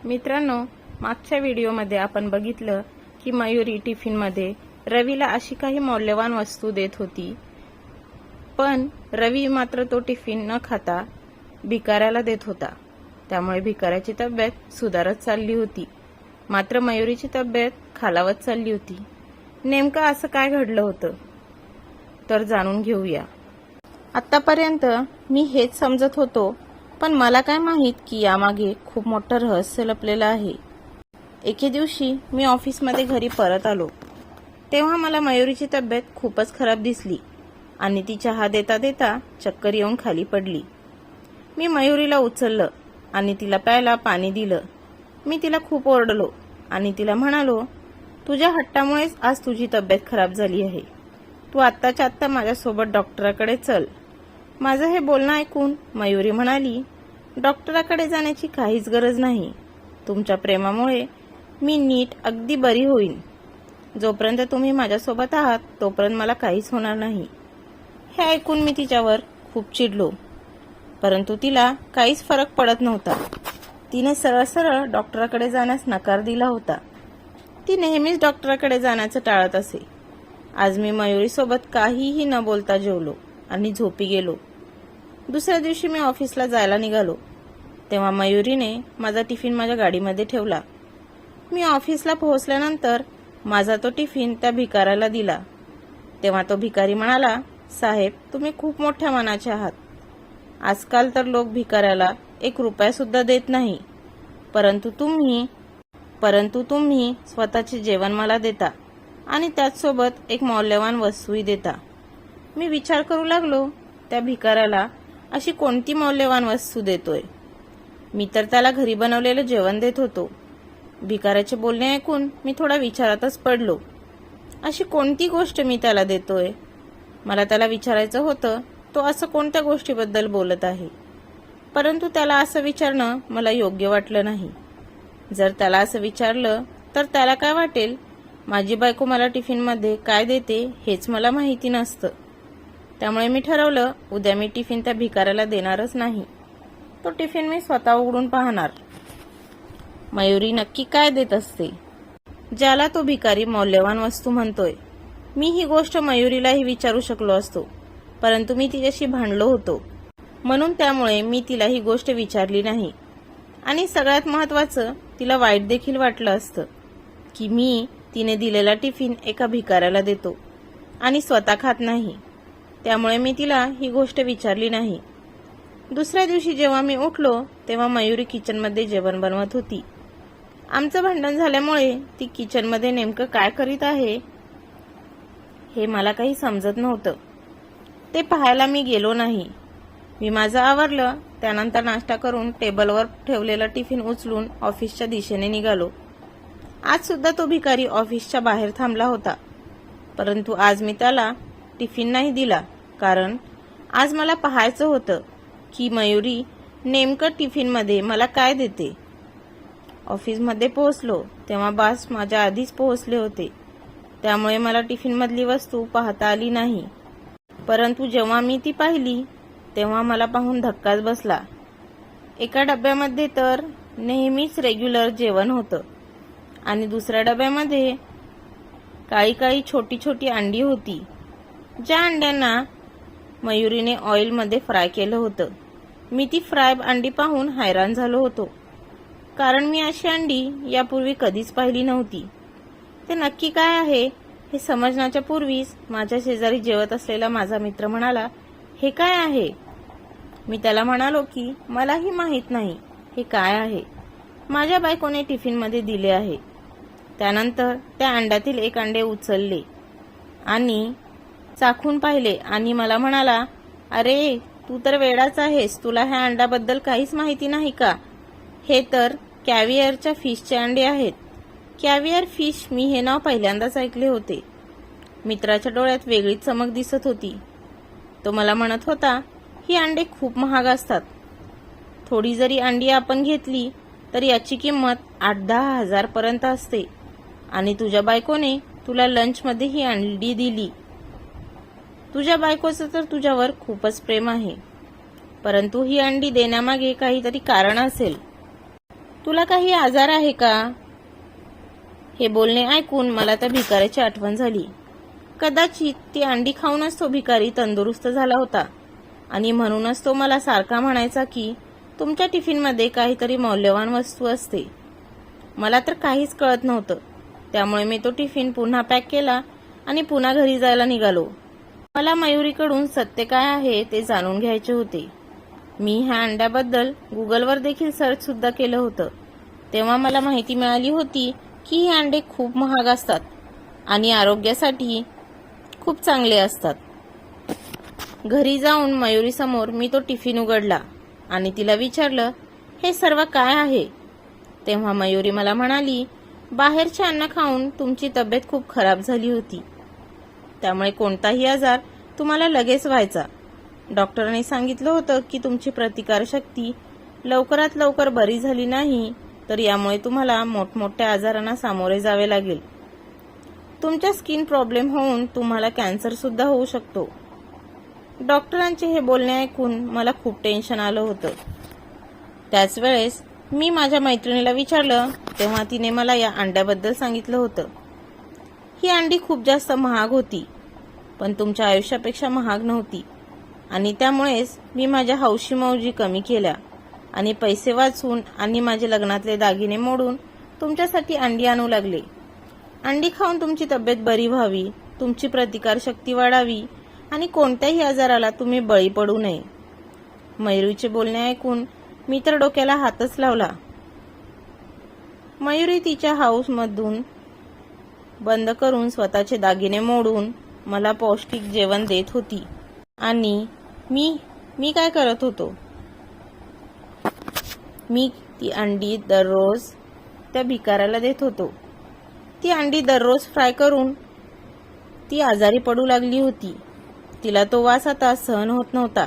मित्रांनो, मागच्या व्हिडिओमध्ये आपण बघितलं की मयुरी टिफिनमध्ये रवीला अशी काही मौल्यवान वस्तू देत होती, पण रवी मात्र तो टिफिन न खाता भिकाऱ्याला देत होता. त्यामुळे भिकाऱ्याची तब्येत सुधारत चालली होती, मात्र मयुरीची तब्येत खालावत चालली होती. नेमकं असं काय घडलं होतं तर जाणून घेऊया. आतापर्यंत मी हेच समजत होतो, पण मला काय माहित की यामागे खूप मोठं रहस्य लपलेलं आहे. एके दिवशी मी ऑफिसमध्ये घरी परत आलो, तेव्हा मला मयुरीची तब्येत खूपच खराब दिसली आणि ती चहा देता देता चक्कर येऊन खाली पडली. मी मयुरीला उचललं आणि तिला प्यायला पाणी दिलं. मी तिला खूप ओरडलो आणि तिला म्हणालो, तुझ्या हट्टामुळेच आज तुझी तब्येत खराब झाली आहे. तू आत्ताच्या आत्ता माझ्यासोबत डॉक्टराकडे चल. माझं हे बोलणं ऐकून मयुरी म्हणाली, डॉक्टराकडे जाण्याची काहीच गरज नाही. तुमच्या प्रेमामुळे मी नीट अगदी बरी होईन. जोपर्यंत तुम्ही माझ्यासोबत आहात तोपर्यंत मला काहीच होणार नाही. हे ऐकून मी तिच्यावर खूप चिडलो, परंतु तिला काहीच फरक पडत नव्हता. तिने सरळ सरळ डॉक्टराकडे जाण्यास नकार दिला होता. ती नेहमीच डॉक्टराकडे जाण्याचं टाळत असे. आज मी मयुरीसोबत काहीही न बोलता जेवलो आणि झोपी गेलो. दुसऱ्या दिवशी मी ऑफिसला जायला निघालो, तेव्हा मयुरीने माझा टिफिन माझ्या गाडीमध्ये ठेवला. मी ऑफिसला पोहोचल्यानंतर माझा तो टिफिन त्या भिकाऱ्याला दिला. तेव्हा तो भिकारी म्हणाला, साहेब, तुम्ही खूप मोठ्या मनाचे आहात. आजकाल तर लोक भिकाऱ्याला 1 रुपया सुद्धा देत नाही, परंतु तुम्ही स्वतःचे जेवण मला देता आणि त्याचसोबत एक मौल्यवान वस्तूही देता. मी विचार करू लागलो, त्या भिकाऱ्याला अशी कोणती मौल्यवान वस्तू देतोय. मी तर त्याला घरी बनवलेलं जेवण देत होतो. भिकाऱ्याचे बोलणे ऐकून मी थोडा विचारातच पडलो. अशी कोणती गोष्ट मी त्याला देतोय. मला त्याला विचारायचं होतं, तो असं कोणत्या गोष्टीबद्दल बोलत आहे. परंतु त्याला असं विचारणं मला योग्य वाटलं नाही. जर त्याला असं विचारलं तर त्याला काय वाटेल, माझी बायको मला टिफिनमध्ये काय देते हेच मला माहिती नसतं. त्यामुळे मी ठरवलं, उद्या मी टिफिन त्या भिकाऱ्याला देणारच नाही. तो टिफिन मी स्वतः उघडून पाहणार. मयुरी नक्की काय देत असते, ज्याला तो भिकारी मौल्यवान वस्तू म्हणतोय. मी ही गोष्ट मयुरीलाही विचारू शकलो असतो, परंतु मी तिच्याशी भांडलो होतो, म्हणून त्यामुळे मी तिला ही गोष्ट विचारली नाही. आणि सगळ्यात महत्त्वाचं, तिला वाईट देखील वाटलं असतं की मी तिने दिलेला टिफिन एका भिकाऱ्याला देतो आणि स्वतः खात नाही. त्यामुळे मी तिला ही गोष्ट विचारली नाही. दुसऱ्या दिवशी जेव्हा मी उठलो तेव्हा मयुरी किचनमध्ये जेवण बनवत होती. आमचं भांडण झाल्यामुळे ती किचनमध्ये नेमकं काय करीत आहे हे मला काही समजत नव्हतं. ते पाहायला मी गेलो नाही. मी माझं आवरलं, त्यानंतर नाश्ता करून टेबलवर ठेवलेला टिफिन उचलून ऑफिसच्या दिशेने निघालो. आज सुद्धा तो भिकारी ऑफिसच्या बाहेर थांबला होता, परंतु आज मी त्याला टिफिन नाही दिला, कारण आज मला पाहायचं होतं की मयुरी नेमकं टिफिनमध्ये मला काय देते. ऑफिसमध्ये पोहोचलो तेव्हा बॉस माझ्या आधीच पोहोचले होते, त्यामुळे मला टिफिनमधली वस्तू पाहता आली नाही. परंतु जेव्हा मी ती पाहिली तेव्हा मला पाहून धक्काच बसला. एका डब्यामध्ये तर नेहमीच रेग्युलर जेवण होतं आणि दुसऱ्या डब्यामध्ये काळी काळी छोटी छोटी अंडी होती, ज्या अंड्यांना मयुरीने ऑइलमध्ये फ्राय केलं होतं. मी ती फ्राय अंडी पाहून हैराण झालो होतो, कारण मी अशी अंडी यापूर्वी कधीच पाहिली नव्हती. ते नक्की काय आहे हे समजण्याच्या पूर्वीच माझ्या शेजारी जेवत असलेला माझा मित्र म्हणाला, हे काय आहे. मी त्याला म्हणालो की मलाही माहित नाही हे काय आहे. माझ्या बायकोने टिफिनमध्ये दिले आहे. त्यानंतर त्या अंड्यातील एक अंडे उचलले आणि चाखून पाहिले आणि मला म्हणाला, अरे तू तर वेडाच आहेस, तुला ह्या अंड्याबद्दल काहीच माहिती नाही का. हे तर कॅव्हिअरच्या फिशचे अंडे आहेत. कॅव्हिअर फिश, मी हे नाव पहिल्यांदाच ऐकले होते. मित्राच्या डोळ्यात वेगळीच चमक दिसत होती. तो मला म्हणत होता, ही अंडे खूप महाग असतात. थोडी जरी अंडी आपण घेतली तर याची किंमत 8-10 हजार पर्यंत असते आणि तुझ्या बायकोने तुला लंचमध्ये ही अंडी दिली. तुझ्या बायकोचं तर तुझ्यावर खूपच प्रेम आहे, परंतु ही अंडी देण्यामागे काहीतरी कारण असेल. तुला काही आजार आहे का? हे बोलणे ऐकून मला त्या भिकाऱ्याची आठवण झाली. कदाचित ती अंडी खाऊनच तो भिकारी तंदुरुस्त झाला होता आणि म्हणूनच तो मला सारखा म्हणायचा की तुमच्या टिफिनमध्ये काहीतरी मौल्यवान वस्तू असते. मला तर काहीच कळत नव्हतं. त्यामुळे मी तो टिफिन पुन्हा पॅक केला आणि पुन्हा घरी जायला निघालो. मला मयुरीकडून सत्य काय आहे ते जाणून घ्यायचे होते. मी ह्या अंड्याबद्दल गुगलवर देखील सर्च सुद्धा केलं होतं. तेव्हा मला माहिती मिळाली होती की ही अंडे खूप महाग असतात आणि आरोग्यासाठी खूप चांगले असतात. घरी जाऊन मयुरीसमोर मी तो टिफिन उघडला आणि तिला विचारलं, हे सर्व काय आहे? तेव्हा मयुरी मला म्हणाली, बाहेरचे अन्न खाऊन तुमची तब्येत खूप खराब झाली होती. त्यामुळे कोणताही आजार तुम्हाला लगेच व्हायचा. डॉक्टरांनी सांगितलं होतं की तुमची प्रतिकारशक्ती लवकरात लवकर बरी झाली नाही तर यामुळे तुम्हाला मोठमोठ्या आजारांना सामोरे जावे लागेल. तुमच्या स्किन प्रॉब्लेम होऊन तुम्हाला कॅन्सर सुद्धा होऊ शकतो. डॉक्टरांचे हे बोलणे ऐकून मला खूप टेन्शन आलं होतं. त्याच वेळेस मी माझ्या मैत्रिणीला विचारलं तेव्हा तिने मला या अंड्याबद्दल सांगितलं होतं. ही अंडी खूप जास्त महाग होती, पण तुमच्या आयुष्यापेक्षा महाग नव्हती आणि त्यामुळेच मी माझ्या हौशी मौजी कमी केल्या आणि पैसे वाचून आणि माझे लग्नातले दागिने मोडून तुमच्यासाठी अंडी आणू लागले. अंडी खाऊन तुमची तब्येत बरी व्हावी, तुमची प्रतिकारशक्ती वाढावी आणि कोणत्याही आजाराला तुम्ही बळी पडू नये. मयुरीचे बोलणे ऐकून मी तर डोक्याला हातच लावला. मयुरी तिच्या हाऊसमधून बंद करून स्वतःचे दागिने मोडून मला पौष्टिक जेवण देत होती आणि मी काय करत होतो? मी ती अंडी दररोज त्या भिकाऱ्याला देत होतो. ती अंडी दररोज फ्राय करून ती आजारी पडू लागली होती. तिला तो वास आता सहन होत नव्हता.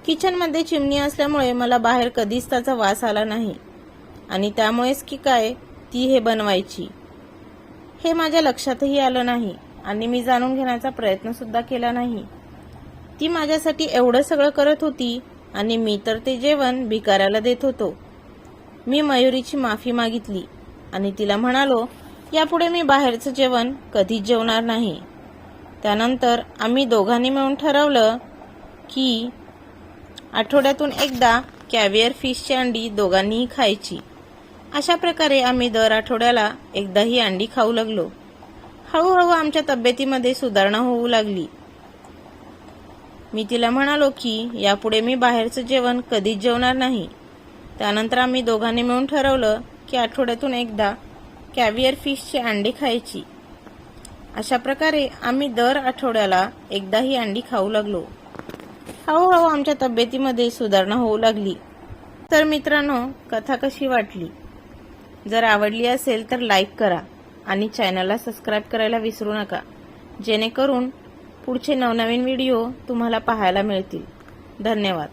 किचनमध्ये चिमणी असल्यामुळे मला बाहेर कधीच त्याचा वास आला नाही आणि त्यामुळेच की काय ती हे बनवायची हे माझ्या लक्षातही आलं नाही आणि मी जाणून घेण्याचा प्रयत्न सुद्धा केला नाही. ती माझ्यासाठी एवढं सगळं करत होती आणि मी तर ते जेवण भिकाऱ्याला देत होतो. मी मयुरीची माफी मागितली आणि तिला म्हणालो, यापुढे मी बाहेरचं जेवण कधीच जेवणार नाही. त्यानंतर आम्ही दोघांनी मिळून ठरवलं की आठवड्यातून एकदा कॅव्हिअर फिशची अंडी दोघांनीही खायची. अशा प्रकारे आम्ही दर आठवड्याला एकदा ही अंडी खाऊ लागलो. हळूहळू आमच्या तब्येतीमध्ये सुधारणा होऊ लागली. मी तिला म्हणालो की यापुढे मी बाहेरचं जेवण कधीच जेवणार नाही. त्यानंतर आम्ही दोघांनी मिळून ठरवलं की आठवड्यातून एकदा कॅव्हिअर फिशची अंडी खायची. अशा प्रकारे आम्ही दर आठवड्याला एकदा ही अंडी खाऊ लागलो. हळूहळू आमच्या तब्येतीमध्ये सुधारणा होऊ लागली. तर मित्रांनो, कथा कशी वाटली? जर आवडली असेल तर लाईक करा आणि चॅनलला सबस्क्राईब करायला विसरू नका, जेणेकरून पुढचे नवनवीन व्हिडिओ तुम्हाला पाहायला मिळतील. धन्यवाद.